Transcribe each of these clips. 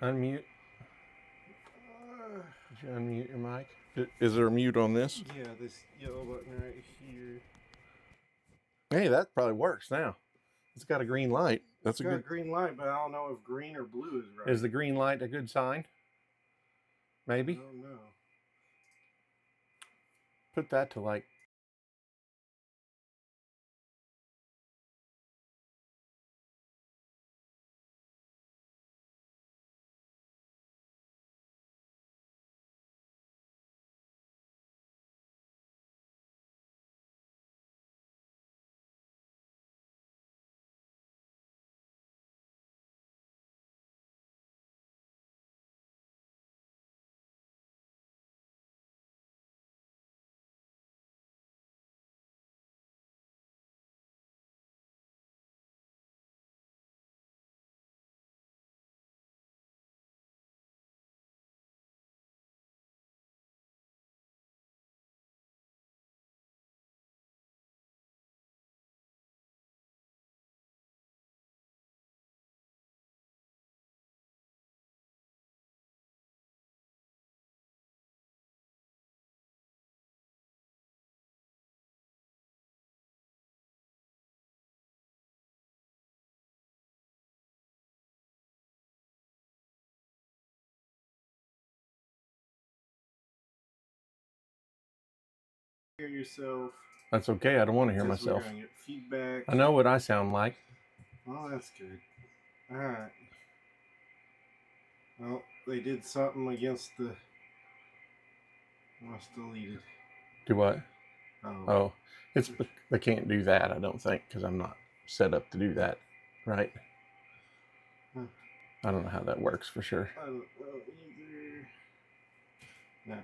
Unmute. Did you unmute your mic? Is there a mute on this? Yeah, this yellow button right here. Hey, that probably works now. It's got a green light. That's It's got a green light, but I don't know if green or blue is right. Is the green light a good sign? Maybe. I don't know. Put that to like. Hear yourself. That's okay. I don't want to hear myself. We're gonna get feedback. I know what I sound like. Oh, that's good. All right. Well, they did something against the. Must deleted. Do what? Oh, they can't do that. I don't think, because I'm not set up to do that, right? Huh. I don't know how that works for sure. I don't know either. No.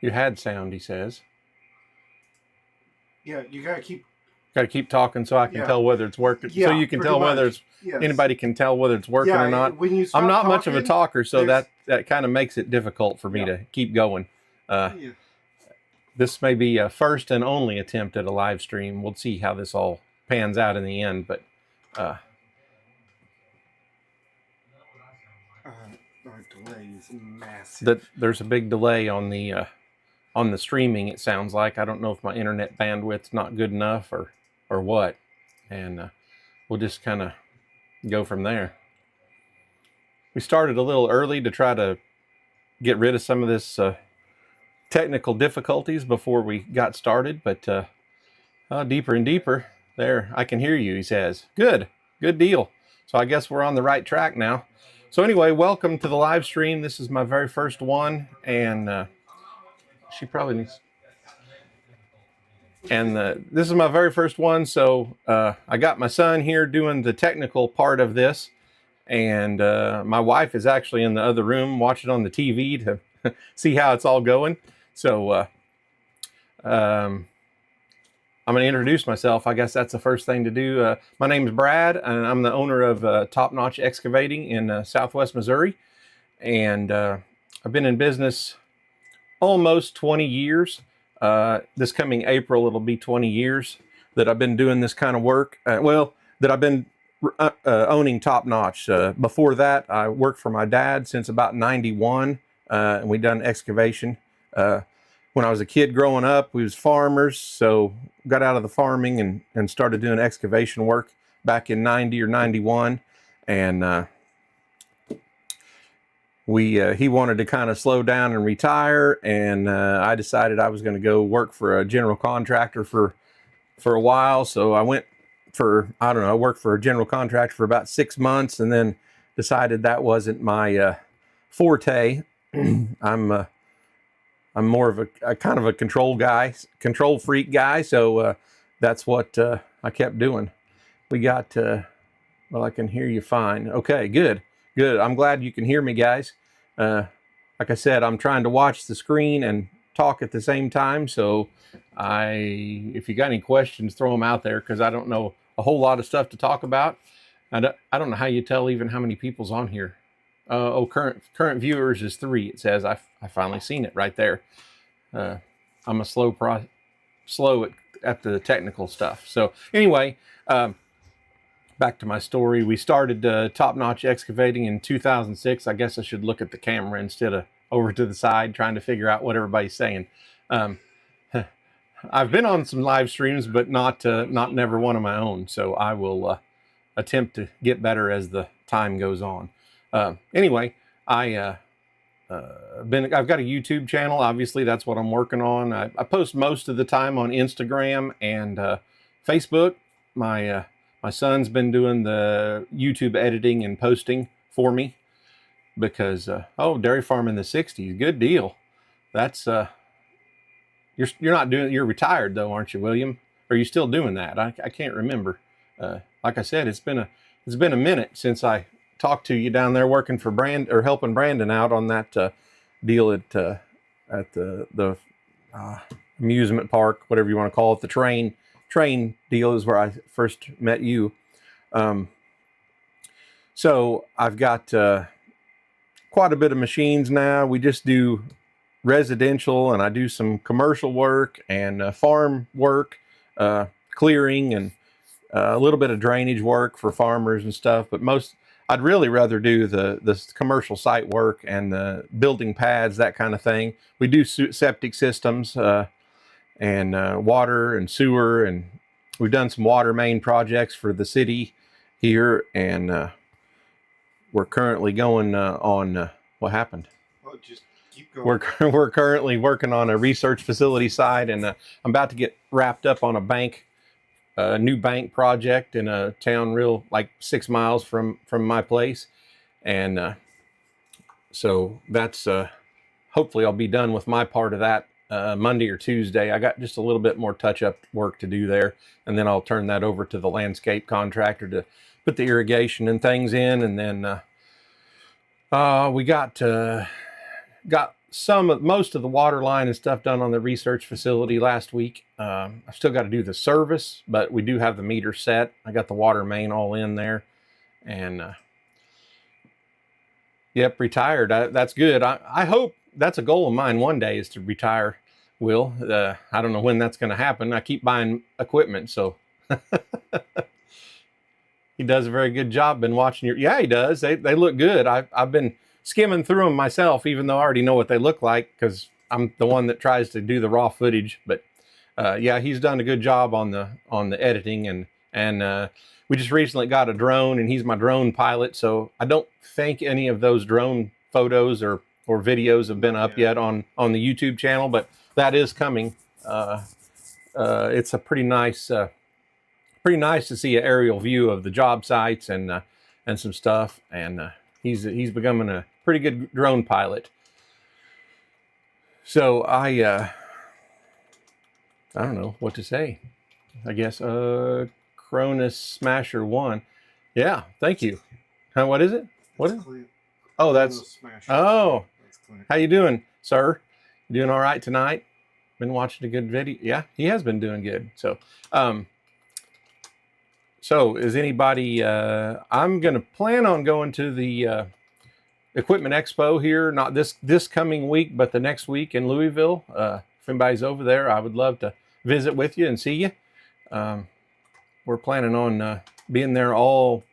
You had sound, he says. Yeah, you gotta keep. Got to keep talking so I can tell whether it's working. Yeah, so you can tell whether it's anybody can tell whether it's working or not. When you I'm not talking, much of a talker, so that kind of makes it difficult for me to keep going. This may be a first and only attempt at a live stream. We'll see how this all pans out in the end, but our delay is massive. There's a big delay on the streaming. It sounds like. I don't know if my internet bandwidth's not good enough or what, and we'll just kind of go from there. We started a little early to try to get rid of some of this technical difficulties before we got started, but deeper and deeper. There, I can hear you, he says. Good deal. So I guess we're on the right track now. So anyway, welcome to the live stream. This is my very first one, and she probably needs... And this is my very first one, so I got my son here doing the technical part of this, and my wife is actually in the other room watching on the TV to see how it's all going. So I'm going to introduce myself. I guess that's the first thing to do. My name is Brad, and I'm the owner of Top Notch Excavating in Southwest Missouri, and I've been in business almost 20 years. This coming April, it'll be 20 years that I've been doing this kind of work. That I've been owning Top Notch. Before that, I worked for my dad since about 91, and we done excavation. When I was a kid growing up, we was farmers, so got out of the farming and started doing excavation work back in 90 or 91, and he wanted to kind of slow down and retire, and I decided I was going to go work for a general contractor for a while. So I went I worked for a general contractor for about 6 months, and then decided that wasn't my forte. I'm more of a kind of a control freak guy. So that's what I kept doing. We got, well, I can hear you fine. Okay, good. I'm glad you can hear me, guys. Like I said, I'm trying to watch the screen and talk at the same time. So if you got any questions, throw them out there, because I don't know a whole lot of stuff to talk about. I don't know how you tell even how many people's on here. Current viewers is 3. It says I finally seen it right there. I'm a slow at the technical stuff. So anyway, back to my story. We started Top Notch Excavating in 2006. I guess I should look at the camera instead of over to the side trying to figure out what everybody's saying. I've been on some live streams, but not never one of my own. So I will attempt to get better as the time goes on. Anyway, I've got a YouTube channel. Obviously, that's what I'm working on. I post most of the time on Instagram and Facebook. My son's been doing the YouTube editing and posting for me because oh, dairy farm in the '60s, good deal. That's you're not doing. You're retired though, aren't you, William? Are you still doing that? I can't remember. Like I said, it's been a minute since I talked to you down there working for helping Brandon out on that deal at the amusement park, whatever you want to call it. The train deal is where I first met you. So I've got quite a bit of machines now. We just do residential, and I do some commercial work and farm work, clearing, and a little bit of drainage work for farmers and stuff. But I'd really rather do the commercial site work and the building pads, that kind of thing. We do septic systems and water and sewer, and we've done some water main projects for the city here, and we're currently going on what happened? Oh, just keep going. We're currently working on a research facility side, and I'm about to get wrapped up on a new bank project in a town like 6 miles from my place, and so that's hopefully I'll be done with my part of that Monday or Tuesday. I got just a little bit more touch-up work to do there, and then I'll turn that over to the landscape contractor to put the irrigation and things in, and then we got most of the water line and stuff done on the research facility last week. I've still got to do the service, but we do have the meter set. I got the water main all in there, and yep, retired. That's good. I hope that's a goal of mine one day, is to retire, Will. I don't know when that's going to happen. I keep buying equipment, so he does a very good job. Been watching yeah, he does. They look good. I've been skimming through them myself, even though I already know what they look like because I'm the one that tries to do the raw footage. But yeah, he's done a good job on the editing, and we just recently got a drone, and he's my drone pilot. So I don't think any of those drone photos or videos have been up yet on the YouTube channel, but that is coming. It's a pretty nice to see an aerial view of the job sites and some stuff, and he's becoming a pretty good drone pilot. So I don't know what to say. I guess Cronus Smasher 1. Yeah, thank you. What is it? What is it? Oh, that's oh. How you doing, sir? You doing all right tonight? Been watching a good video. Yeah, he has been doing good. So so is anybody I'm gonna plan on going to the Equipment Expo here, not this coming week, but the next week in Louisville. If anybody's over there, I would love to visit with you and see you. We're planning on being there all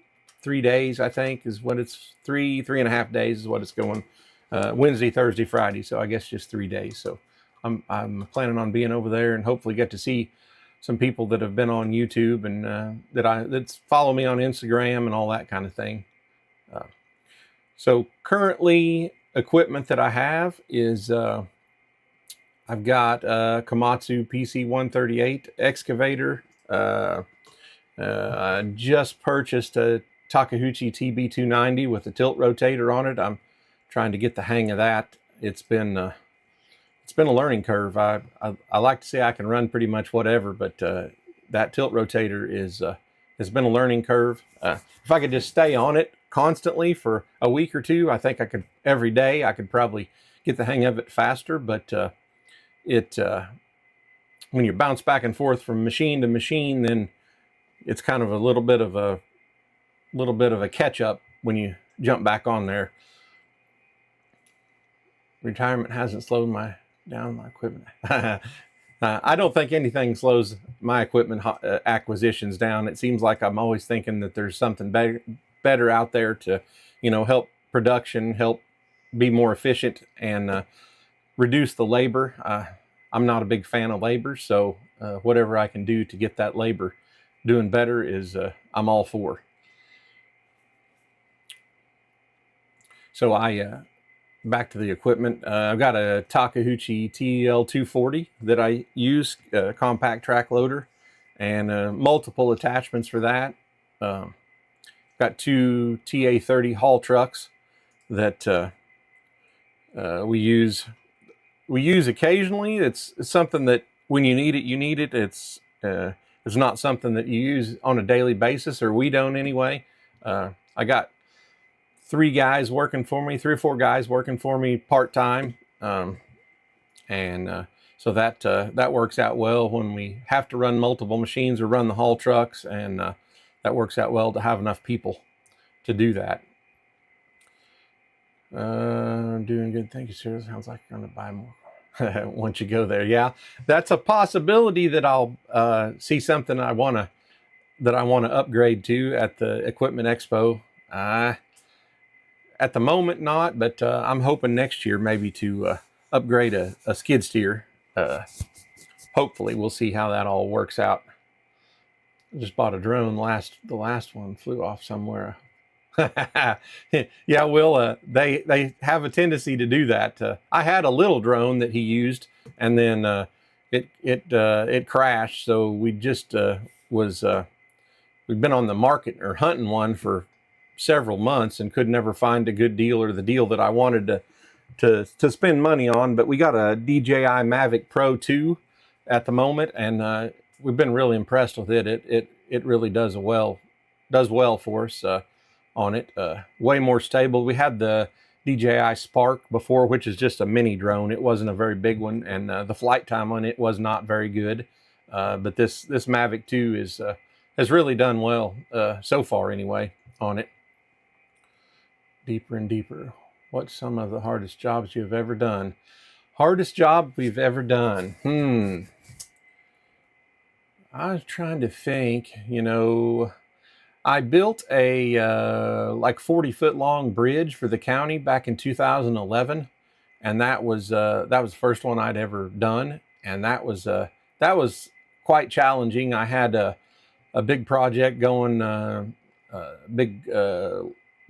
3 days, I think, is what it's 3.5 days is what it's going. Wednesday, Thursday, Friday. So I guess just 3 days. So I'm planning on being over there and hopefully get to see some people that have been on YouTube and that follow me on Instagram and all that kind of thing. So currently, equipment that I have is I've got a Komatsu PC-138 excavator. I just purchased a Takeuchi TB290 with a tilt rotator on it. I'm trying to get the hang of that. It's been a learning curve. I like to say I can run pretty much whatever, but that tilt rotator has been a learning curve. If I could just stay on it constantly for a week or two, I think I could every day. I could probably get the hang of it faster, but when you bounce back and forth from machine to machine, then it's kind of a little bit of a catch up when you jump back on there. Retirement hasn't slowed down my equipment. I don't think anything slows my equipment acquisitions down. It seems like I'm always thinking that there's something better out there to, help production, help be more efficient, and reduce the labor. I'm not a big fan of labor, so whatever I can do to get that labor doing better is I'm all for. So back to the equipment. I've got a Takeuchi TL240 that I use, compact track loader, and multiple attachments for that. Got two TA30 haul trucks that we use occasionally. It's something that when you need it, you need it. It's not something that you use on a daily basis, or we don't anyway. I got three or four guys working for me part-time. So that works out well when we have to run multiple machines or run the haul trucks, and that works out well to have enough people to do that. Doing good. Thank you, sir. Sounds like you're going to buy more once you go there. Yeah, that's a possibility that I'll see something I want to upgrade to at the Equipment Expo. At the moment, not, but I'm hoping next year maybe to upgrade a skid steer. Hopefully, we'll see how that all works out. I just bought a drone. The last one flew off somewhere. Yeah, Will. They have a tendency to do that. I had a little drone that he used, and then it crashed. So we just we've been on the market or hunting one for several months and could never find a good deal or the deal that I wanted to spend money on. But we got a DJI Mavic Pro 2 at the moment, and we've been really impressed with it. It really does well for us on it. Way more stable. We had the DJI Spark before, which is just a mini drone. It wasn't a very big one, and the flight time on it was not very good. But this Mavic 2 has really done well so far anyway on it. Deeper and deeper. What's some of the hardest jobs you've ever done? Hardest job we've ever done. I was trying to think. I built a like 40-foot long bridge for the county back in 2011, and that was the first one I'd ever done, and that was quite challenging. I had a big project going, big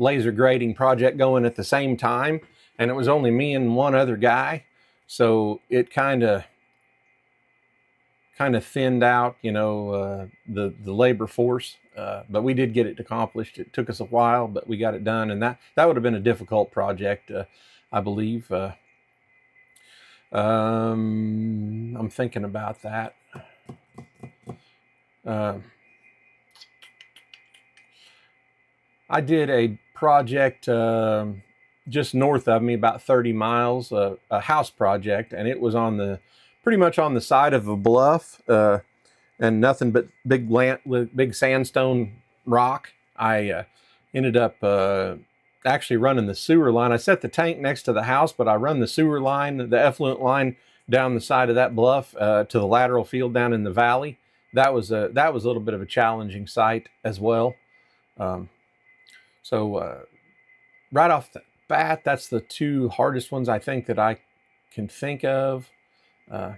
laser grading project going at the same time, and it was only me and one other guy, so it kind of thinned out, the labor force. But we did get it accomplished. It took us a while, but we got it done, and that would have been a difficult project, I believe. I'm thinking about that. I did a project just north of me, about 30 miles, a house project, and it was pretty much on the side of a bluff, and nothing but big sandstone rock. I ended up actually running the sewer line. I set the tank next to the house, but I run the sewer line, the effluent line, down the side of that bluff to the lateral field down in the valley. That was a little bit of a challenging site as well. So right off the bat, that's the two hardest ones I think that I can think of. I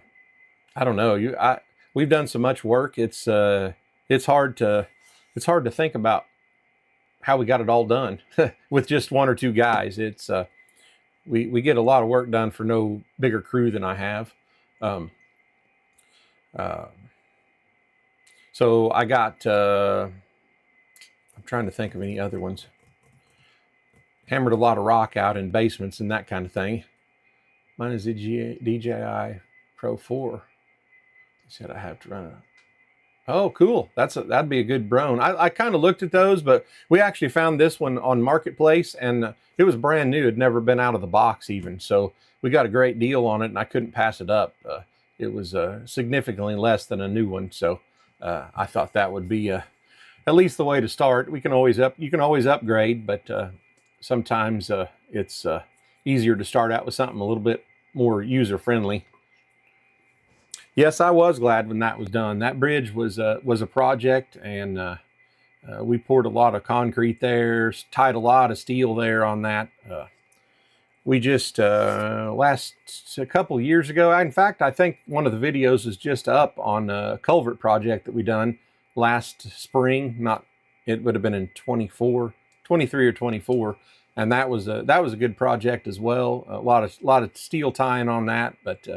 don't know. We've done so much work. It's hard to think about how we got it all done with just one or two guys. It's we get a lot of work done for no bigger crew than I have. So I got. I'm trying to think of any other ones. Hammered a lot of rock out in basements and that kind of thing. Mine is the DJI Pro 4. He said I have to run a... Oh, cool. That'd be a good drone. I kind of looked at those, but we actually found this one on Marketplace, and it was brand new. It'd never been out of the box even. So we got a great deal on it, and I couldn't pass it up. It was significantly less than a new one. So I thought that would be at least the way to start. You can always upgrade, but sometimes it's easier to start out with something a little bit more user-friendly. Yes, I was glad when that was done. That bridge was a project, and we poured a lot of concrete there, tied a lot of steel there on that. We just last a couple of years ago. In fact, I think one of the videos is just up on a culvert project that we done last spring. Not, it would have been in 23 or 24, and that was a good project as well. A lot of steel tying on that, but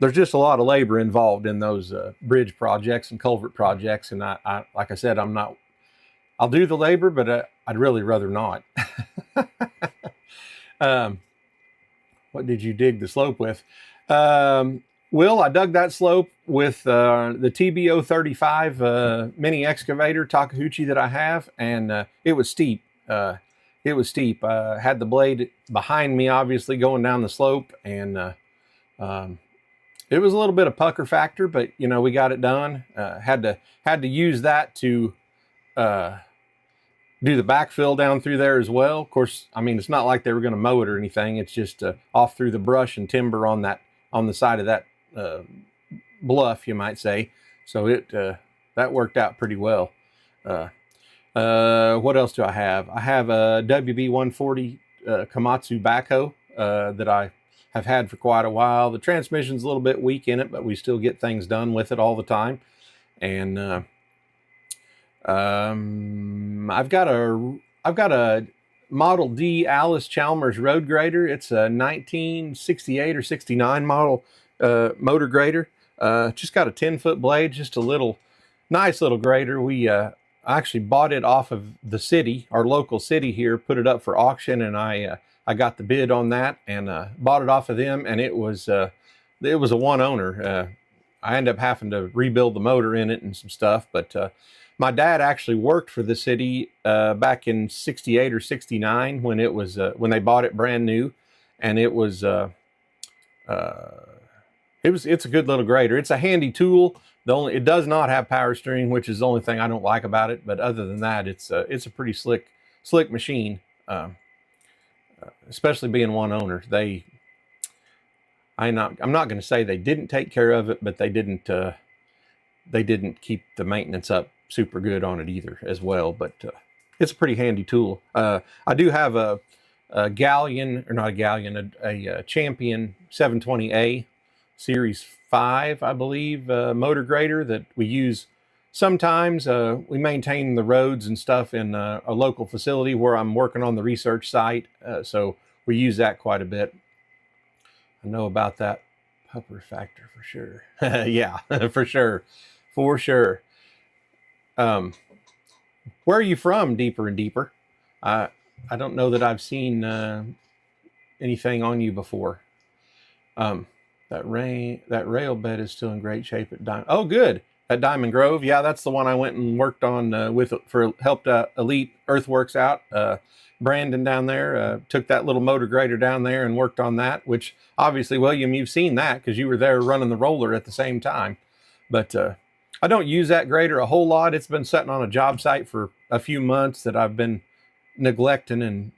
there's just a lot of labor involved in those bridge projects and culvert projects. And I like I said, I'll do the labor, but I'd really rather not. What did you dig the slope with? Will, I dug that slope with the TBO 35 mini excavator Takeuchi that I have, and it was steep. It was steep. Had the blade behind me, obviously, going down the slope, and it was a little bit of pucker factor, but you know, we got it done. Had to use that to do the backfill down through there as well. Of course, I mean, it's not like they were going to mow it or anything. It's just off through the brush and timber on the side of that bluff, you might say. So it that worked out pretty well. What else do I have? I have a WB 140 Komatsu backhoe that I have had for quite a while. The transmission's a little bit weak in it, but we still get things done with it all the time. And I've got a Model D Alice Chalmers road grader. It's a 1968 or 69 model motor grader. Just got a 10-foot blade, just a nice little grader. We actually bought it off of the city, our local city here, put it up for auction, and I got the bid on that and bought it off of them, and it was a one owner. I ended up having to rebuild the motor in it and some stuff, but my dad actually worked for the city back in 68 or 69 when it was when they bought it brand new, and it's a good little grader. It's a handy tool. It does not have power steering, which is the only thing I don't like about it. But other than that, it's a pretty slick machine, especially being one owner. I'm not going to say they didn't take care of it, but they didn't keep the maintenance up super good on it either as well. But it's a pretty handy tool. I do have a Champion 720A Series 5, I believe, motor grader that we use sometimes. We maintain the roads and stuff in a local facility where I'm working on the research site, so we use that quite a bit. I know about that pupper factor for sure. Yeah, for sure. Where are you from, Deeper and Deeper? I don't know that I've seen anything on you before. That rail bed is still in great shape at Diamond. Oh, good. At Diamond Grove. Yeah, that's the one I went and worked on helped Elite Earthworks out. Brandon down there took that little motor grader down there and worked on that, which obviously, William, you've seen that because you were there running the roller at the same time. But I don't use that grader a whole lot. It's been sitting on a job site for a few months that I've been neglecting, and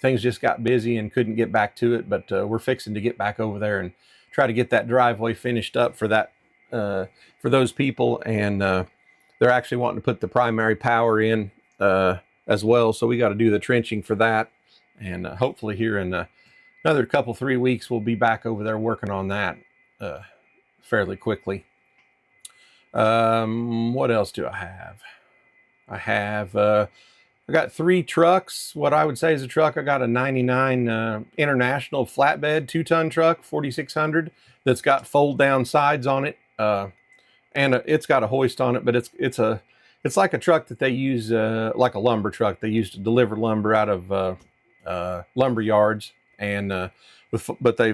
things just got busy and couldn't get back to it. But we're fixing to get back over there and try to get that driveway finished up for that for those people. And they're actually wanting to put the primary power in as well. So we got to do the trenching for that. And hopefully here in another 3 weeks, we'll be back over there working on that fairly quickly. What else do I have? I got 3 trucks. What I would say is a truck. I got a 99 International flatbed 2-ton truck, 4600, that's got fold down sides on it. And it's got a hoist on it, but it's like a truck that they use, like a lumber truck. They use to deliver lumber out of lumber yards, and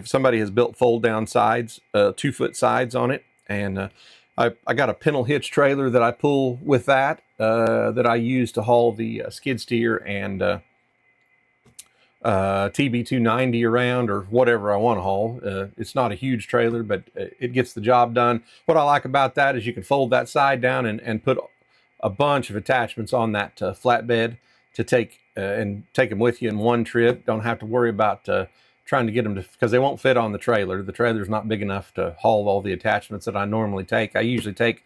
somebody has built fold down sides, 2-foot sides on it, and I got a pintle hitch trailer that I pull with that I use to haul the skid steer and TB290 around, or whatever I want to haul. It's not a huge trailer, but it gets the job done. What I like about that is you can fold that side down and put a bunch of attachments on that flatbed to take them with you in one trip. Don't have to worry about trying to get them to, because they won't fit on the trailer. The trailer's not big enough to haul all the attachments that I normally take. I usually take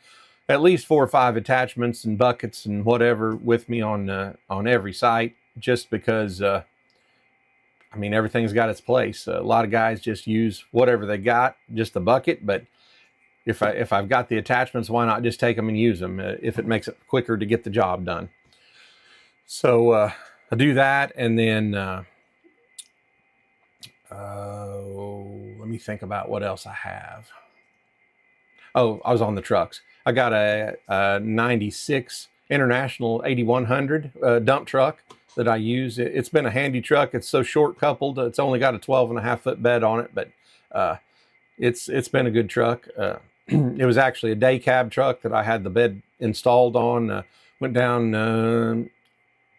at least 4 or 5 attachments and buckets and whatever with me on every site, just because I mean, everything's got its place. A lot of guys just use whatever they got, just the bucket. But if I've got the attachments, why not just take them and use them if it makes it quicker to get the job done? So I do that, and then let me think about what else I have. Oh, I was on the trucks. I got a 96 International 8100 dump truck that I use. It's been a handy truck. It's so short coupled. It's only got a 12.5-foot bed on it, but it's been a good truck. It was actually a day cab truck that I had the bed installed on. Went down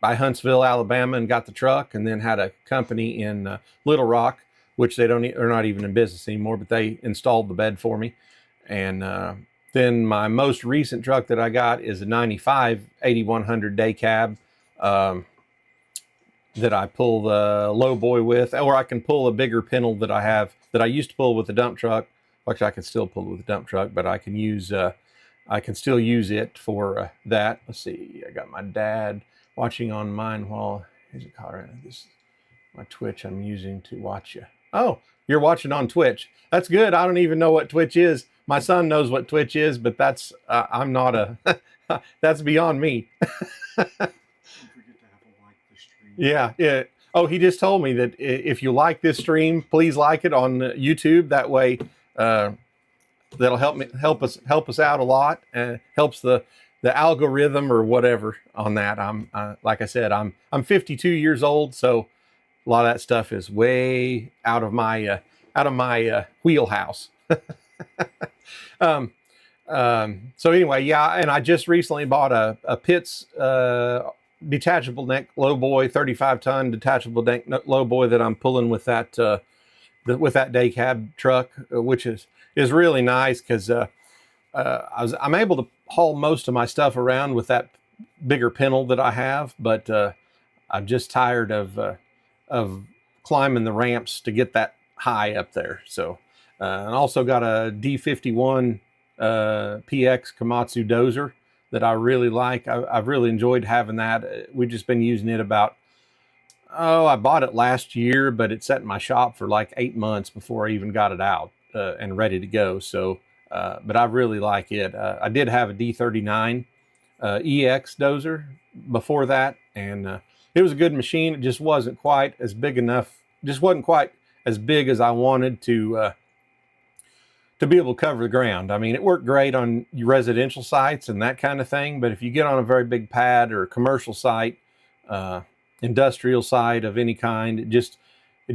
by Huntsville, Alabama, and got the truck, and then had a company in Little Rock, which they're not even in business anymore, but they installed the bed for me. And then my most recent truck that I got is a 95 8100 day cab that I pull the low boy with, or I can pull a bigger pintle that I have that I used to pull with the dump truck. Actually, I can still pull it with the dump truck, but I can use I can still use it for that. Let's see, I got my dad watching on mine while he's a car. This is my Twitch I'm using to watch you. Oh, you're watching on Twitch. That's good. I don't even know what Twitch is. My son knows what Twitch is, but that's I'm not a that's beyond me. Yeah, yeah. Oh, he just told me that if you like this stream, please like it on YouTube. That way, that'll help us out a lot, and helps the algorithm or whatever on that. I'm like I said, I'm 52 years old, so a lot of that stuff is way out of my wheelhouse. So anyway, yeah, and I just recently bought a Pitts detachable neck lowboy, 35-ton detachable neck lowboy that I'm pulling with that day cab truck, which is really nice because I'm able to haul most of my stuff around with that bigger pintle that I have, but I'm just tired of climbing the ramps to get that high up there. So and also got a D51 PX Komatsu dozer that I really like. I've really enjoyed having that. We've just been using it about, I bought it last year, but it sat in my shop for like 8 months before I even got it out and ready to go. So, but I really like it. I did have a D39 EX dozer before that, and it was a good machine. It just wasn't quite as big enough, just wasn't quite as big as I wanted to be able to cover the ground. I mean, it worked great on residential sites and that kind of thing, but if you get on a very big pad or a commercial site, industrial site of any kind, it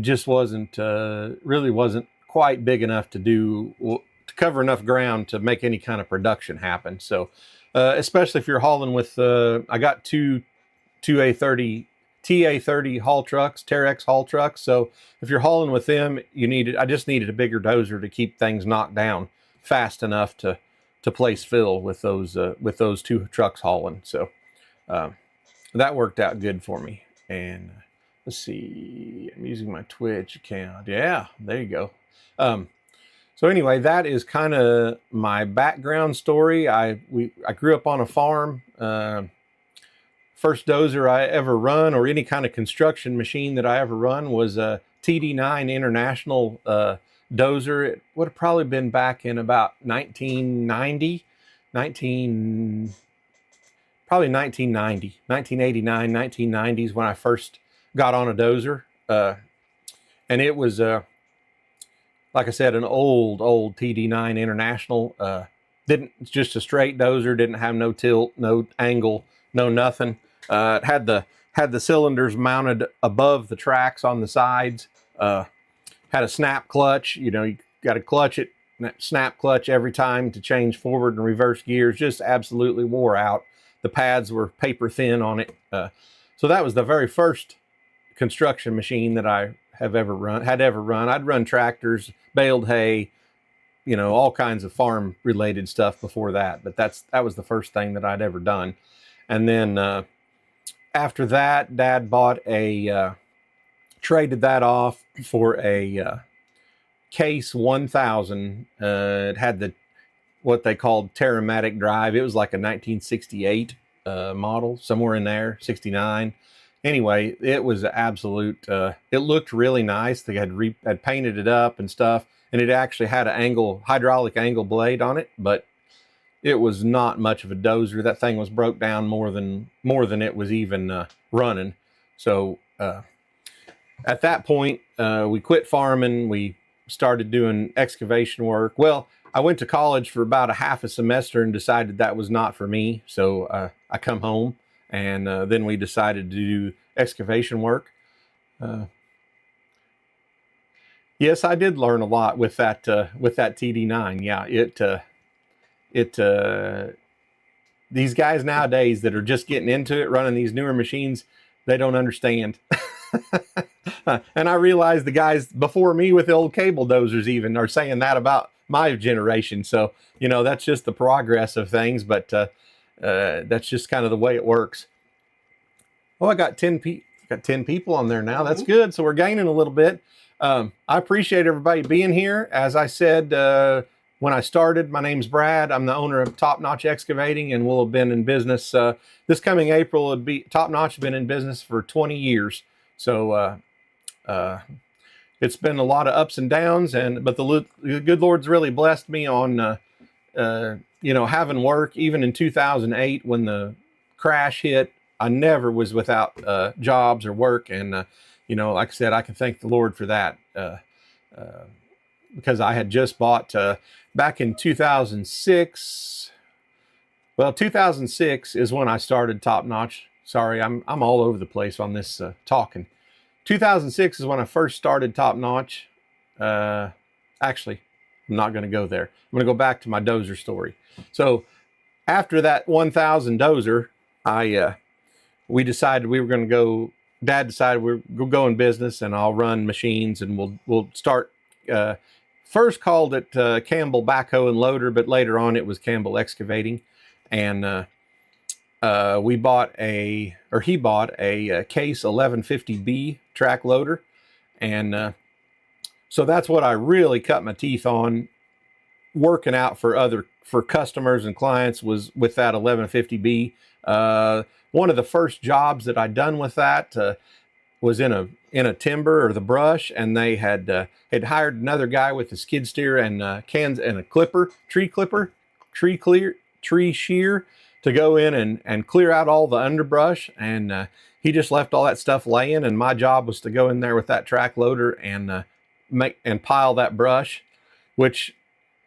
just wasn't really wasn't quite big enough to cover enough ground to make any kind of production happen. So especially if you're hauling with I got two TA30 haul trucks, Terex haul trucks. So if you're hauling with them, I just needed a bigger dozer to keep things knocked down fast enough to place fill with those 2 trucks hauling. So that worked out good for me. And let's see, I'm using my Twitch account. Yeah, there you go. So anyway, that is kind of my background story. I grew up on a farm. First dozer I ever run, or any kind of construction machine that I ever run, was a TD9 International dozer. It would have probably been back in about 1989, 1990s when I first got on a dozer. And it was, like I said, an old TD9 International. It's just a straight dozer, didn't have no tilt, no angle, no nothing. It had the cylinders mounted above the tracks on the sides. Had a snap clutch. You got to clutch it, snap clutch every time to change forward and reverse gears. Just absolutely wore out. The pads were paper thin on it. So that was the very first construction machine that I had ever run. I'd run tractors, baled hay, all kinds of farm related stuff before that. But that was the first thing that I'd ever done. And then after that, Dad bought a traded that off for a Case 1000. It had the what they called Terramatic drive. It was like a 1968 model, somewhere in there, 69. Anyway, it was absolute. It looked really nice. They had painted it up and stuff, and it actually had an hydraulic angle blade on it, but it was not much of a dozer. That thing was broke down more than it was even running. So at that point, we quit farming. We started doing excavation work. Well, I went to college for about a half a semester and decided that was not for me. So I come home, and then we decided to do excavation work. Yes, I did learn a lot with that TD9. Yeah, these guys nowadays that are just getting into it, running these newer machines, they don't understand. And I realize the guys before me with the old cable dozers even are saying that about my generation. So, you know, that's just the progress of things, but that's just kind of the way it works. Oh, I got 10 people on there now. That's good. So we're gaining a little bit. I appreciate everybody being here. As I said, when I started, my name's Brad. I'm the owner of Top Notch Excavating, and we'll have been in business this coming April. Top Notch has been in business for 20 years. So it's been a lot of ups and downs, but the good Lord's really blessed me on you know, having work. Even in 2008 when the crash hit, I never was without jobs or work, and you know, like I said, I can thank the Lord for that, because I had just bought back in 2006. Well, 2006 is when I started Top Notch. Sorry, I'm all over the place on this talking. 2006 is when I first started Top Notch. Actually, I'm not going to go there. I'm going to go back to my dozer story. So after that 1000 dozer, we decided we were going to go. Dad decided we'll go in business, and I'll run machines, and we'll start. First called it Campbell Backhoe and Loader, but later on it was Campbell Excavating, and he bought a Case 1150B track loader, and so that's what I really cut my teeth on working out for customers and clients, was with that 1150B. One of the first jobs that I'd done with that was in a timber or the brush, and they had hired another guy with a skid steer and cans and a tree shear to go in and clear out all the underbrush, and he just left all that stuff laying, and my job was to go in there with that track loader and pile that brush. Which,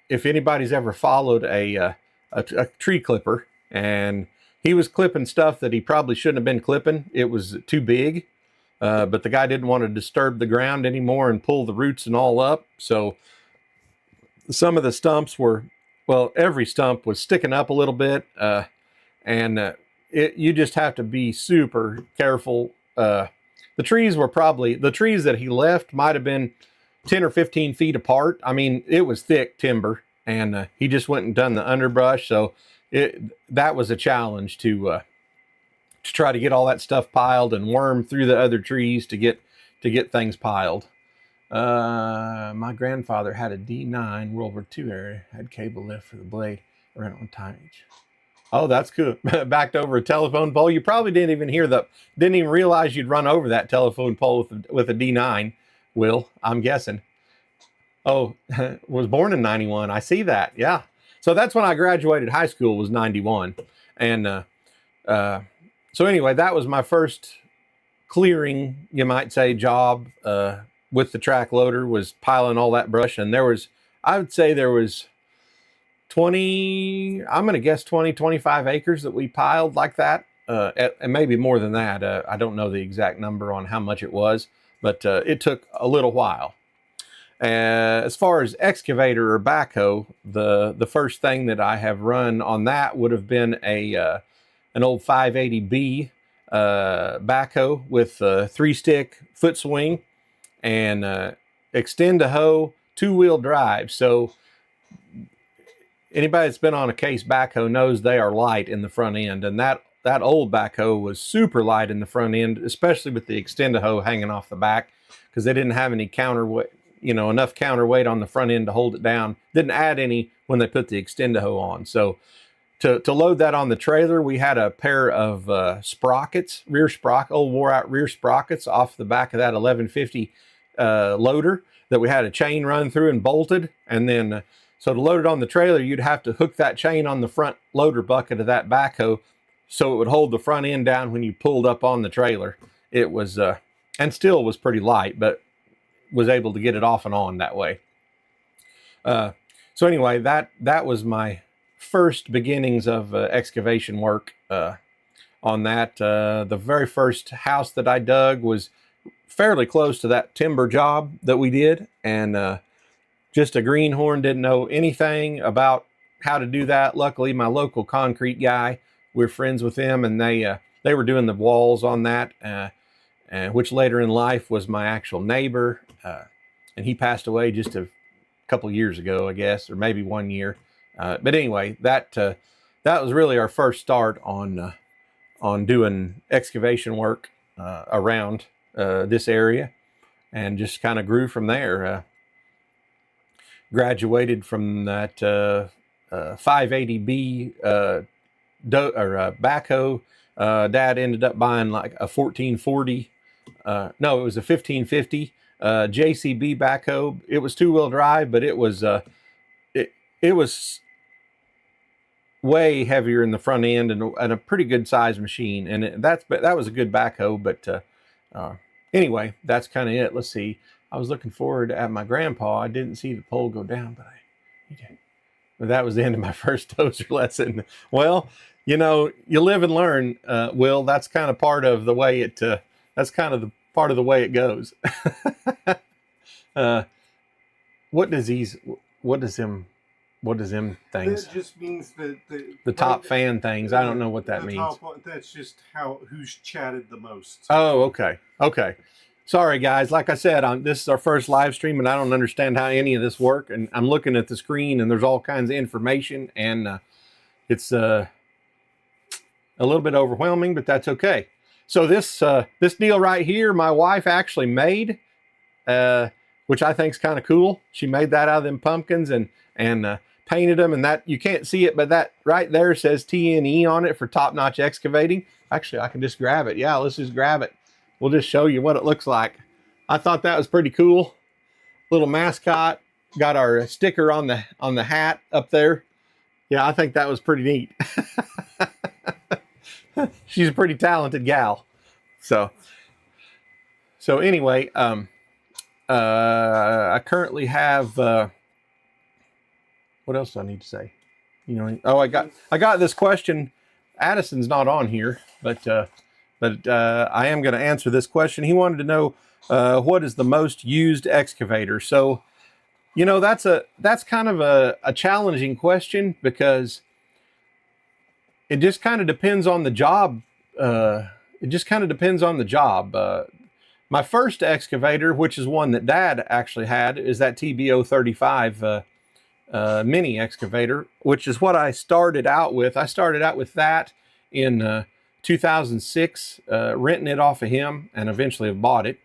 if anybody's ever followed a tree clipper, and he was clipping stuff that he probably shouldn't have been clipping. It was too big, but the guy didn't want to disturb the ground anymore and pull the roots and all up. So some of the stumps were, well, every stump was sticking up a little bit, and you just have to be super careful. The trees that he left might have been 10 or 15 feet apart. I mean, it was thick timber, and he just went and done the underbrush. So that was a challenge to try to get all that stuff piled and worm through the other trees to get things piled. My grandfather had a D9 World War II era, had cable lift for the blade, around on tonnage. Oh, that's cool. Backed over a telephone pole. You probably didn't even realize you'd run over that telephone pole with a D9, Will, I'm guessing. Oh, was born in 91. I see that. Yeah. So that's when I graduated high school, was 91. And so anyway, that was my first clearing, you might say, job with the track loader, was piling all that brush. And I would say there was 20, I'm going to guess 20, 25 acres that we piled like that. And maybe more than that. I don't know the exact number on how much it was, but it took a little while. As far as excavator or backhoe, the first thing that I have run on that would have been an old 580B backhoe with a 3-stick foot swing and extend a hoe, 2-wheel drive. So anybody that's been on a Case backhoe knows they are light in the front end, and that old backhoe was super light in the front end, especially with the extend a hoe hanging off the back. because they didn't have any counterweight, enough counterweight on the front end to hold it down. Didn't add any when they put the Extendo on. So to load that on the trailer, we had a pair of sprockets, old wore out rear sprockets off the back of that 1150 loader that we had a chain run through and bolted. And then, so to load it on the trailer, you'd have to hook that chain on the front loader bucket of that backhoe so it would hold the front end down when you pulled up on the trailer. It was, and still was pretty light, but was able to get it off and on that way. So anyway, that was my first beginnings of excavation work on that. The very first house that I dug was fairly close to that timber job that we did, and just a greenhorn, didn't know anything about how to do that. Luckily, my local concrete guy, we're friends with them, and they were doing the walls on that, which later in life was my actual neighbor, and he passed away just a couple years ago, I guess, or maybe 1 year. But anyway, that was really our first start on doing excavation work around this area, and just kind of grew from there. Graduated from that 580B backhoe. Dad ended up buying like a 1440. No, it was a 1550 JCB backhoe. It was 2-wheel drive, but it was way heavier in the front end, and a pretty good size machine. And that was a good backhoe. But anyway, that's kind of it. Let's see. I was looking forward at my grandpa. I didn't see the pole go down, but he did. But that was the end of my first dozer lesson. Well, you live and learn, Will. That's kind of part of the way it. That's kind of the part of the way it goes. What does them things? That just means that the top fan things. I don't know what that means. That's just who's chatted the most. Oh, okay. Okay. Sorry, guys. Like I said, this is our first live stream, and I don't understand how any of this works. And I'm looking at the screen, and there's all kinds of information, and it's a little bit overwhelming, but that's okay. So this deal right here, my wife actually made, which I think is kind of cool. She made that out of them pumpkins and painted them, and that, you can't see it, but that right there says TNE on it for Top Notch Excavating. Actually, I can just grab it. Yeah, let's just grab it. We'll just show you what it looks like. I thought that was pretty cool. Little mascot. Got our sticker on the hat up there. Yeah, I think that was pretty neat. She's a pretty talented gal. So anyway, I currently have what else do I need to say? I got this question. Addison's not on here, but I am going to answer this question. He wanted to know what is the most used excavator. So, that's kind of a challenging question, because it just kind of depends on the job. My first excavator, which is one that Dad actually had, is that TBO 35 mini excavator, which is what I started out with. I started out with that in 2006, renting it off of him, and eventually have bought it.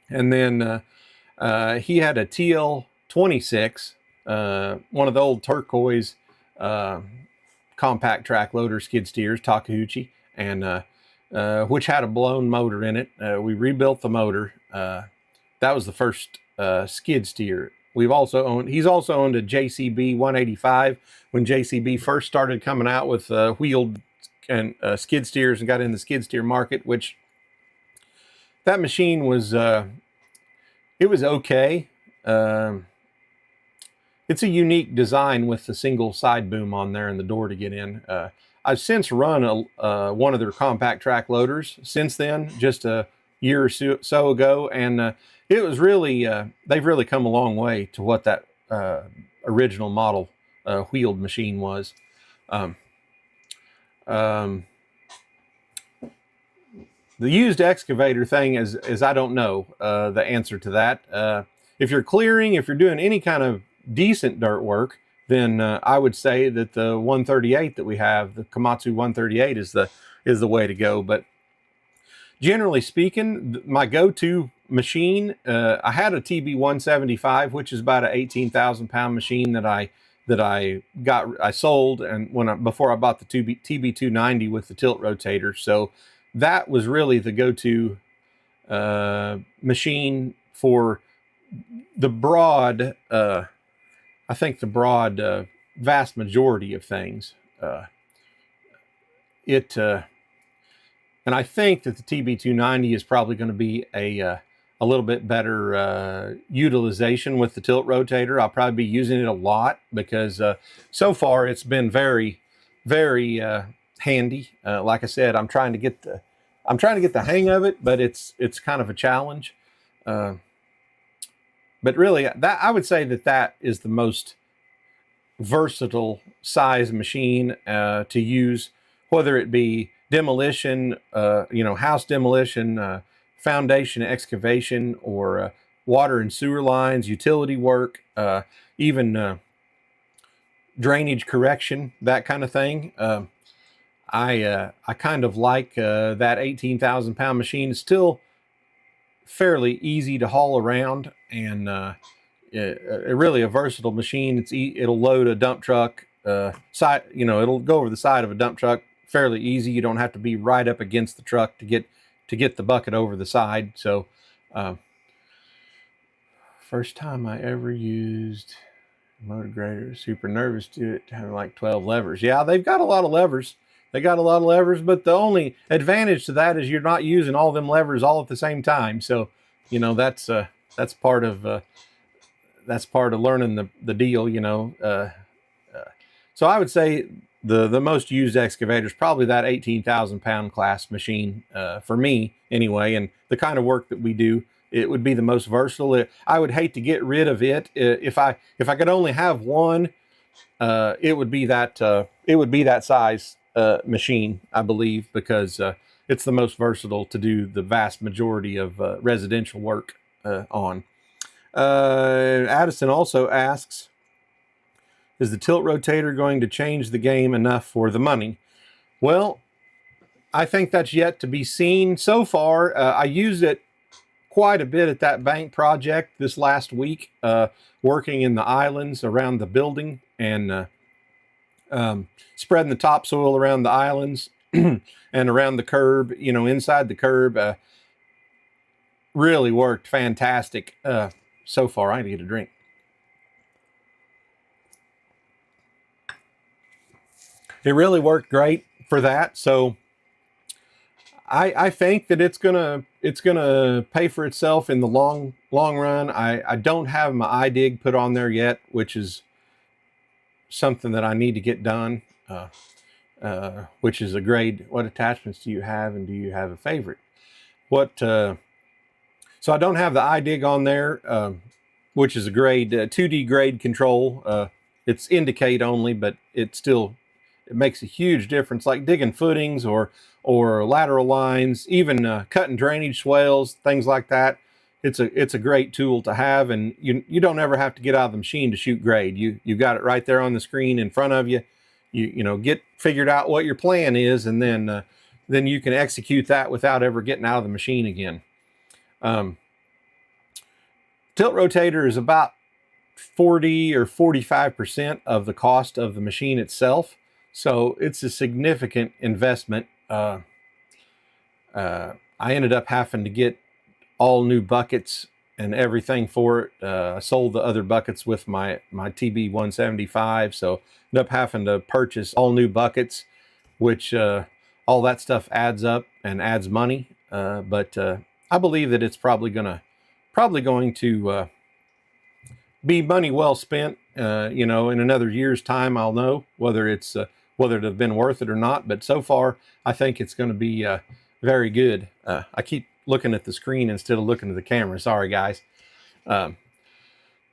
And then he had a TL26, one of the old turquoise compact track loader skid steers, Takeuchi, and which had a blown motor in it. We rebuilt the motor. That was the first skid steer. He's also owned a JCB 185 when JCB first started coming out with wheeled and skid steers, and got in the skid steer market, which that machine was, it was okay. It's a unique design with the single side boom on there and the door to get in. I've since run one of their compact track loaders since then, just a year or so ago, and it was really, they've really come a long way to what that original model wheeled machine was. The used excavator thing is I don't know the answer to that. If you're clearing, if you're doing any kind of decent dirt work, then I would say that the 138 that we have, the Komatsu 138, is the way to go. But generally speaking, my go-to machine, I had a TB175, which is about an 18,000 pound machine that I sold, and before I bought the TB290 with the tilt rotator. So that was really the go-to machine for the broad, I think the broad vast majority of things. And I think that the TB290 is probably going to be a little bit better utilization with the tilt rotator. I'll probably be using it a lot because so far it's been very, very handy. Like I said, I'm trying to get the hang of it, but it's kind of a challenge. But really, that I would say that is the most versatile size machine to use, whether it be demolition, house demolition, foundation excavation, or water and sewer lines, utility work, even drainage correction, that kind of thing. I kind of like that 18,000 pound machine. It's still fairly easy to haul around, and really a versatile machine. It'll load a dump truck side. It'll go over the side of a dump truck fairly easy. You don't have to be right up against the truck to get the bucket over the side. So first time I ever used motor grader, super nervous to it, having like 12 levers. Yeah, they've got a lot of levers. But the only advantage to that is you're not using all them levers all at the same time. So, that's part of learning the deal. So I would say the most used excavator is probably that 18,000 pound class machine for me anyway, and the kind of work that we do. It would be the most versatile. I would hate to get rid of it. If I could only have one, it would be that size machine, I believe, because it's the most versatile to do the vast majority of residential work on. Addison also asks, is the tilt rotator going to change the game enough for the money? Well, I think that's yet to be seen. So far, I used it quite a bit at that bank project this last week, working in the islands around the building and spreading the topsoil around the islands and around the curb, inside the curb. Really worked fantastic so far. I need to get a drink. It really worked great for that. So I think that it's gonna pay for itself in the long run. I don't have my iDig put on there yet, which is something that I need to get done. Which is a grade. What attachments do you have, and do you have a favorite? So I don't have the iDig on there, which is a grade 2D grade control. It's indicate only, but it makes a huge difference, like digging footings or lateral lines, even cutting drainage swales, things like that. It's a great tool to have, and you don't ever have to get out of the machine to shoot grade. You've got it right there on the screen in front of you. You get figured out what your plan is, and then you can execute that without ever getting out of the machine again. Tilt rotator is about 40 or 45% of the cost of the machine itself. So it's a significant investment. I ended up having to get all new buckets and everything for it. I sold the other buckets with my TB175, so ended up having to purchase all new buckets, which all that stuff adds up and adds money. But I believe that it's probably going to be money well spent. In another year's time, I'll know whether it have been worth it or not. But so far, I think it's going to be very good. I keep looking at the screen instead of looking at the camera. Sorry, guys.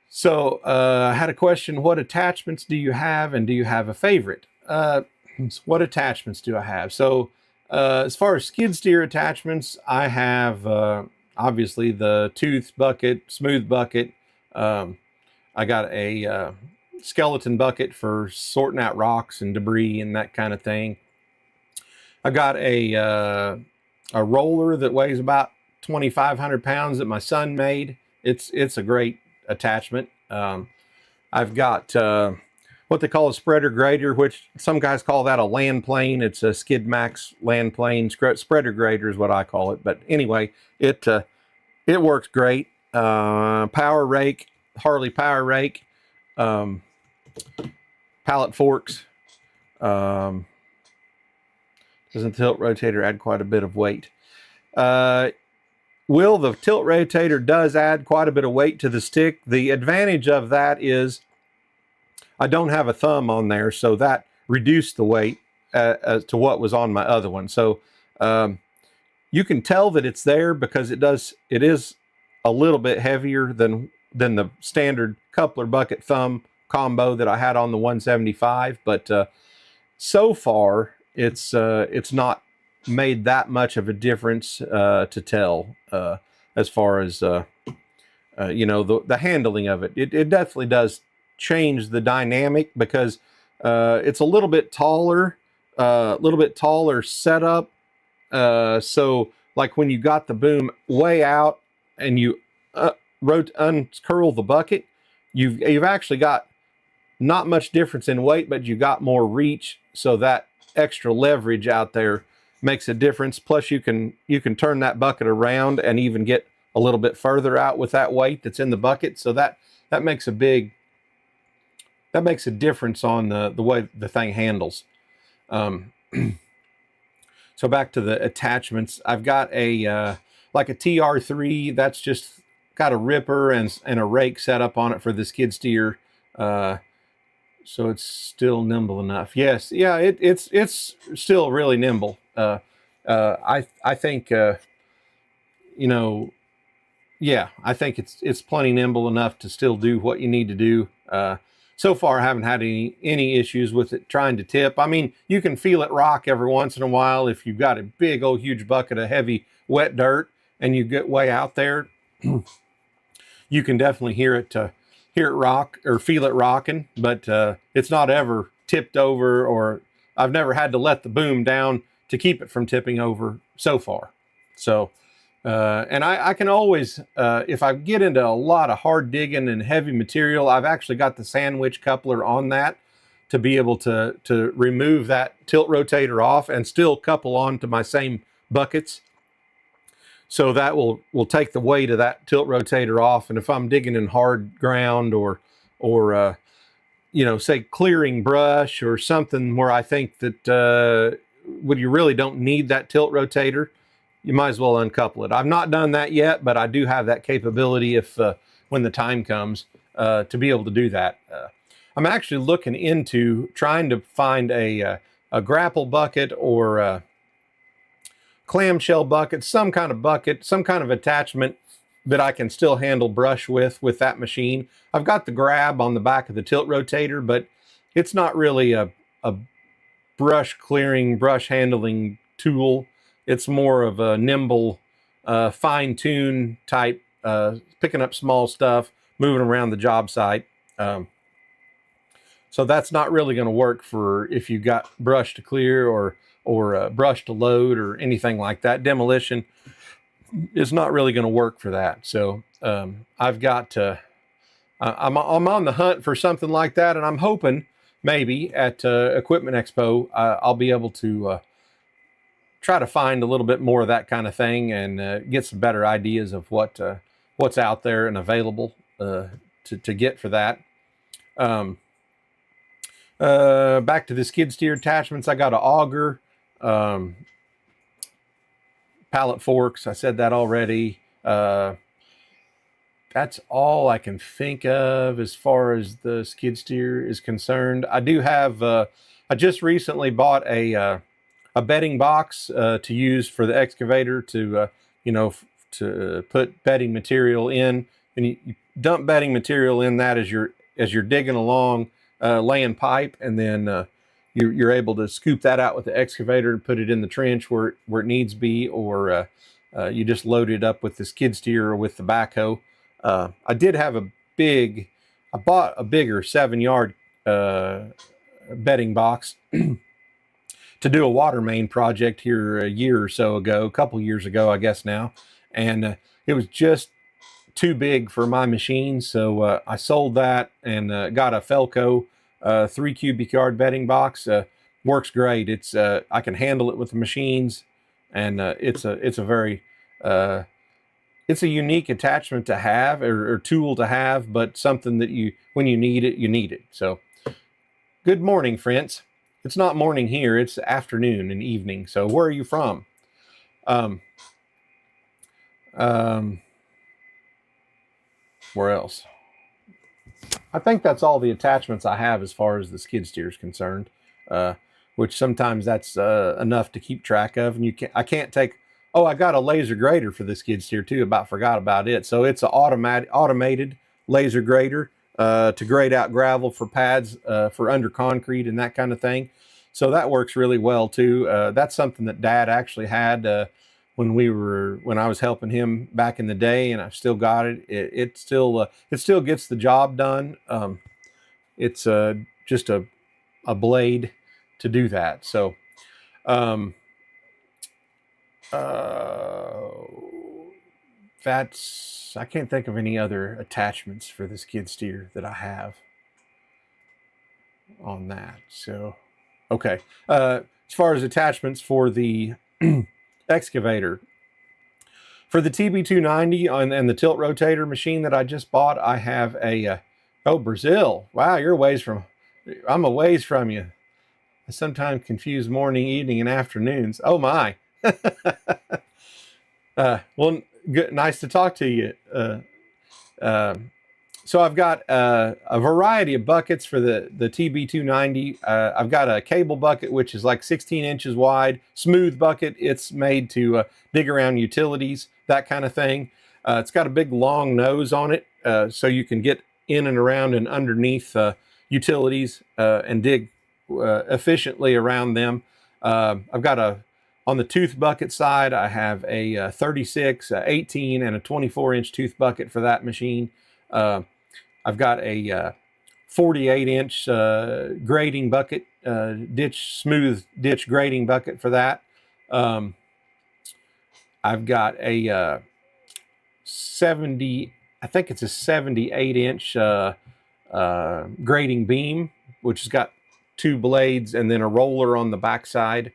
So I had a question. What attachments do you have, and do you have a favorite? What attachments do I have? So as far as skid steer attachments, I have obviously the tooth bucket, smooth bucket. I got a skeleton bucket for sorting out rocks and debris and that kind of thing. I got a roller that weighs about 2,500 pounds that my son made. It's a great attachment. I've got what they call a spreader grader, which some guys call that a land plane. It's a Skid Max land plane. Spreader grader is what I call it. But anyway, it works great. Power rake, Harley power rake, pallet forks. Doesn't the tilt rotator add quite a bit of weight? The tilt rotator does add quite a bit of weight to the stick. The advantage of that is I don't have a thumb on there, so that reduced the weight as to what was on my other one. So you can tell that it's there because it is a little bit heavier than the standard coupler bucket thumb combo that I had on the 175, but so far it's not made that much of a difference to tell as far as you know, the handling of it. It definitely does change the dynamic because it's a little bit taller setup. So like when you got the boom way out and you uncurl the bucket, you've actually got not much difference in weight, but you got more reach. So that extra leverage out there makes a difference. Plus you can turn that bucket around and even get a little bit further out with that weight that's in the bucket. So that makes a difference on the way the thing handles. So back to the attachments, I've got a like a TR3 that's just got a ripper and a rake set up on it for the skid steer. So it's still nimble enough. Yes, yeah, it's still really nimble. I think you know, yeah, I think it's plenty nimble enough to still do what you need to do. So far, I haven't had any issues with it trying to tip. I mean, you can feel it rock every once in a while if you've got a big old huge bucket of heavy wet dirt and you get way out there. You can definitely hear it rock or feel it rocking, but it's not ever tipped over, or I've never had to let the boom down to keep it from tipping over so far. So, and I can always, if I get into a lot of hard digging and heavy material, I've actually got the sandwich coupler on that to be able to remove that tilt rotator off and still couple on to my same buckets. So that will take the weight of that tilt rotator off. And if I'm digging in hard ground or you know, say clearing brush or something where I think that when you really don't need that tilt rotator, you might as well uncouple it. I've not done that yet, but I do have that capability if when the time comes to be able to do that. I'm actually looking into trying to find a grapple bucket or a clamshell bucket, some kind of attachment that I can still handle brush with that machine. I've got the grab on the back of the tilt rotator, but it's not really a brush clearing, brush handling tool. It's more of a nimble, fine-tune type, picking up small stuff, moving around the job site. So that's not really going to work for if you got brush to clear or brush to load or anything like that. Demolition is not really going to work for that. So I've got to, I'm on the hunt for something like that, and I'm hoping maybe at Equipment Expo I'll be able to try to find a little bit more of that kind of thing and get some better ideas of what's out there and available to get for that. Back to the skid steer attachments, I got an auger, pallet forks. I said that already. That's all I can think of as far as the skid steer is concerned. I do have, I just recently bought a bedding box to use for the excavator to, you know, to put bedding material in, and you dump bedding material in that as you're digging along, laying pipe, and then you're able to scoop that out with the excavator and put it in the trench where it needs to be, or you just load it up with the skid steer or with the backhoe. I did have I bought a bigger 7-yard bedding box to do a water main project here a year or so ago, a couple years ago, I guess now, and it was just too big for my machine, so I sold that and got a Felco 3 cubic yard bedding box. Works great. It's I can handle it with the machines, and it's a very it's a unique attachment to have, or tool to have, but something that you, when you need it, you need it. So good morning, friends. It's not morning here, it's afternoon and evening. So where are you from? Where else? I think that's all the attachments I have as far as the skid steer is concerned, which sometimes that's enough to keep track of. And I can't take, oh, I got a laser grader for the skid steer too, forgot about it. So it's an automated laser grader to grade out gravel for pads for under concrete and that kind of thing. So that works really well too. That's something that Dad actually had when I was helping him back in the day, and I've still got it. It still gets the job done. It's just a blade to do that. So I can't think of any other attachments for the skid steer that I have on that. So okay, as far as attachments for the excavator, for the TB290 and the tilt rotator machine that I just bought, I have a oh, Brazil. Wow, I'm a ways from you. I sometimes confuse morning, evening, and afternoons. Oh my. Well, good, nice to talk to you. So I've got a variety of buckets for the TB290. I've got a cable bucket, which is like 16 inches wide, smooth bucket. It's made to dig around utilities, that kind of thing. It's got a big long nose on it, so you can get in and around and underneath utilities and dig efficiently around them. I've got on the tooth bucket side, I have a 36, 18, and a 24-inch tooth bucket for that machine. I've got a 48-inch grading bucket, smooth ditch grading bucket for that. I've got a 70, I think it's a 78-inch grading beam, which has got 2 blades and then a roller on the backside.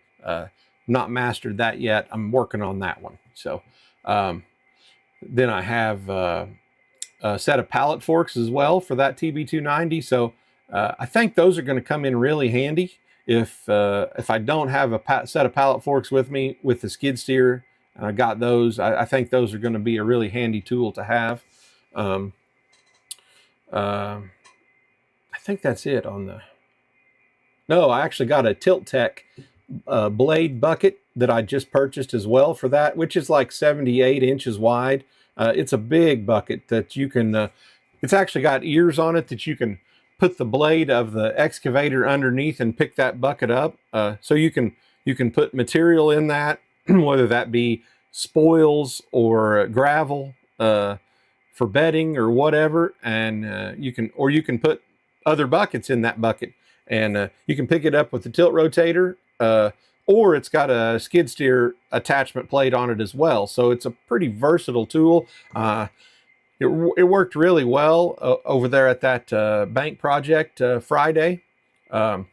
Not mastered that yet. I'm working on that one. So then I have a set of pallet forks as well for that TB290. So I think those are going to come in really handy if I don't have a set of pallet forks with me with the skid steer. And I got those. I think those are going to be a really handy tool to have. I think that's it on the... No, I actually got a Tilt Tech blade bucket that I just purchased as well for that, which is like 78 inches wide. It's a big bucket that you can, it's actually got ears on it that you can put the blade of the excavator underneath and pick that bucket up. So you can put material in that, whether that be spoils or gravel for bedding or whatever, and you can put other buckets in that bucket, and you can pick it up with the tilt rotator, or it's got a skid steer attachment plate on it as well. So it's a pretty versatile tool. It worked really well over there at that bank project Friday. I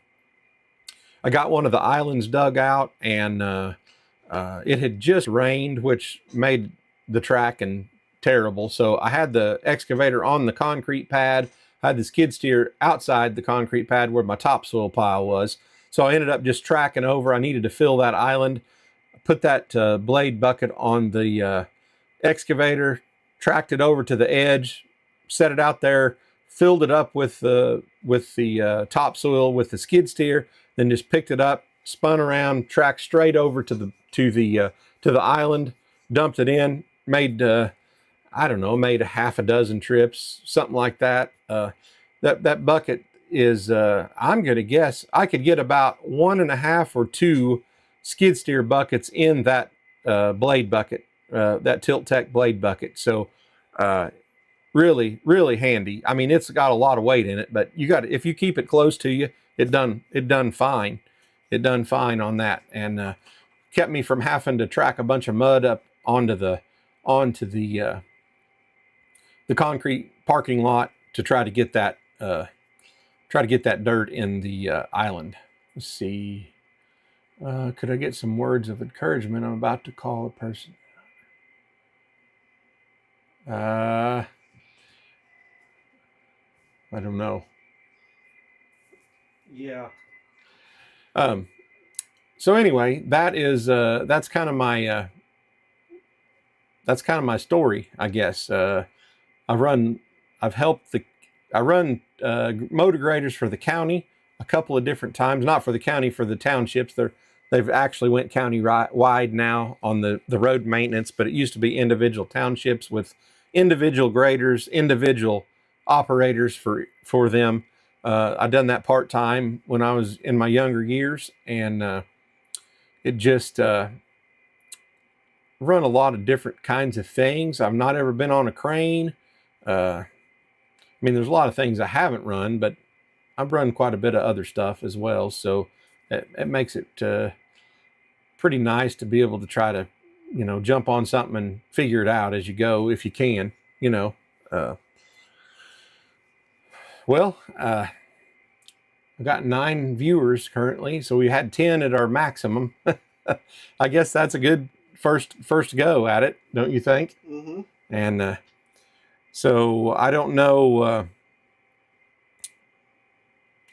got one of the islands dug out, and it had just rained, which made the tracking terrible. So I had the excavator on the concrete pad. I had the skid steer outside the concrete pad where my topsoil pile was. So I ended up just tracking over. I needed to fill that island. I put that blade bucket on the excavator, tracked it over to the edge, set it out there, filled it up with the topsoil with the skid steer, then just picked it up, spun around, tracked straight over to the island, dumped it in, made I don't know, made a half a dozen trips, something like that. That bucket is, I'm going to guess, I could get about 1.5 or 2 skid steer buckets in that blade bucket, that Tilt Tech blade bucket. So really, really handy. I mean, it's got a lot of weight in it, but if you keep it close to you, it done fine. it done fine on that, and kept me from having to track a bunch of mud up onto the concrete parking lot to try to get that dirt in the island. Let's see. Could I get some words of encouragement? I'm about to call a person. I don't know. Yeah. So anyway, that's kind of my story, I guess. I run motor graders for the county a couple of different times. Not for the county, for the townships. They've actually went county wide now on the road maintenance, but it used to be individual townships with individual graders, individual operators for them. I done that part time when I was in my younger years, and it just run a lot of different kinds of things. I've not ever been on a crane. I mean, there's a lot of things I haven't run, but I've run quite a bit of other stuff as well. So it makes it pretty nice to be able to try to, jump on something and figure it out as you go, if you can, Well, I've got 9 viewers currently, so we had 10 at our maximum. I guess that's a good first go at it, don't you think? Mm-hmm. And so I don't know.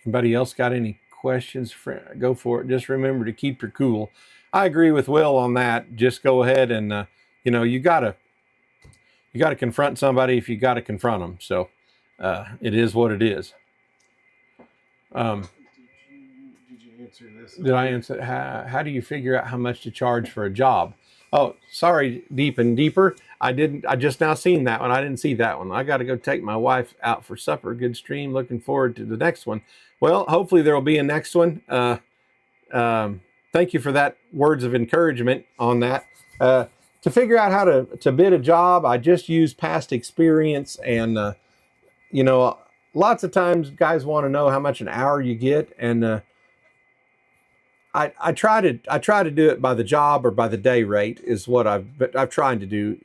Anybody else got any questions? Go for it. Just remember to keep your cool. I agree with Will on that. Just go ahead and you gotta confront somebody if you gotta confront them. So it is what it is. Did you answer this? Did I answer? How do you figure out how much to charge for a job? Oh, sorry, Deep and Deeper. I just now seen that one. I didn't see that one. I got to go take my wife out for supper. Good stream. Looking forward to the next one. Well, hopefully there will be a next one. Thank you for that words of encouragement on that. To figure out how to bid a job, I just use past experience, and lots of times guys want to know how much an hour you get, and I try to do it by the job or by the day rate is what I've tried to do.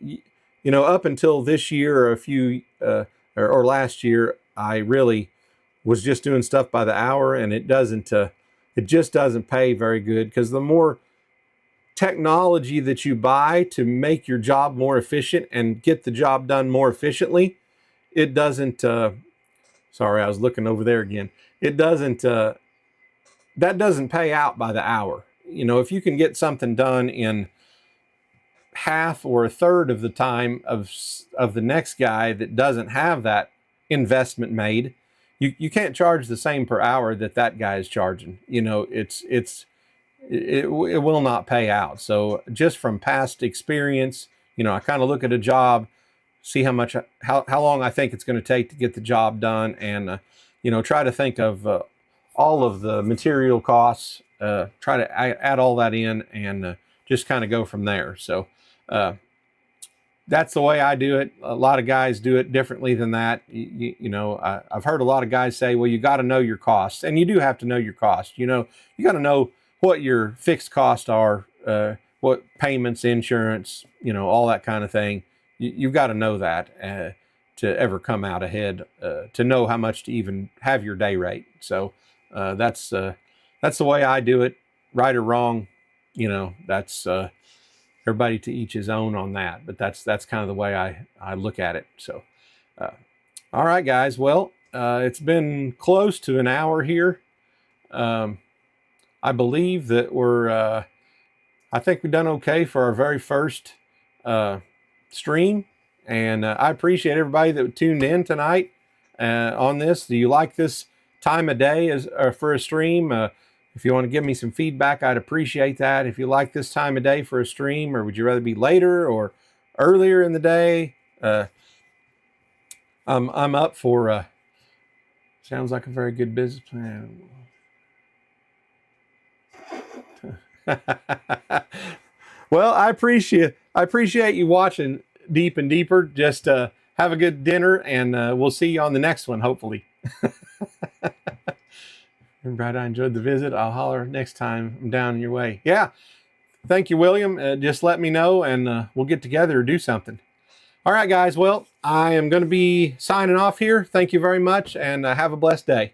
Up until this year or last year, I really was just doing stuff by the hour, and it just doesn't pay very good, because the more technology that you buy to make your job more efficient and get the job done more efficiently, it doesn't. Sorry, I was looking over there again. It doesn't. That doesn't pay out by the hour. If you can get something done in half or a third of the time of the next guy that doesn't have that investment made, you can't charge the same per hour that guy is charging. It will not pay out. So just from past experience, I kind of look at a job, see how long I think it's going to take to get the job done, and try to think of all of the material costs, try to add all that in, and just kind of go from there. So that's the way I do it. A lot of guys do it differently than that. I've heard a lot of guys say, well, you got to know your costs, and you do have to know your costs. You got to know what your fixed costs are, what payments, insurance, all that kind of thing. You've got to know that to ever come out ahead, to know how much to even have your day rate. So that's the way I do it. Right or wrong, that's everybody to each his own on that. But that's kind of the way I look at it. So, all right, guys. Well, it's been close to an hour here. I believe that I think we've done okay for our very first stream. And I appreciate everybody that tuned in tonight on this. Do you like this time of day for a stream? If you want to give me some feedback, I'd appreciate that. If you like this time of day for a stream, or would you rather be later or earlier in the day? I'm up for. Sounds like a very good business plan. Well, I appreciate you watching Deep and Deeper. Just have a good dinner, and we'll see you on the next one, hopefully. And Brad, I enjoyed the visit. I'll holler next time I'm down your way. Yeah. Thank you, William. Just let me know and we'll get together or do something. All right, guys. Well, I am going to be signing off here. Thank you very much and have a blessed day.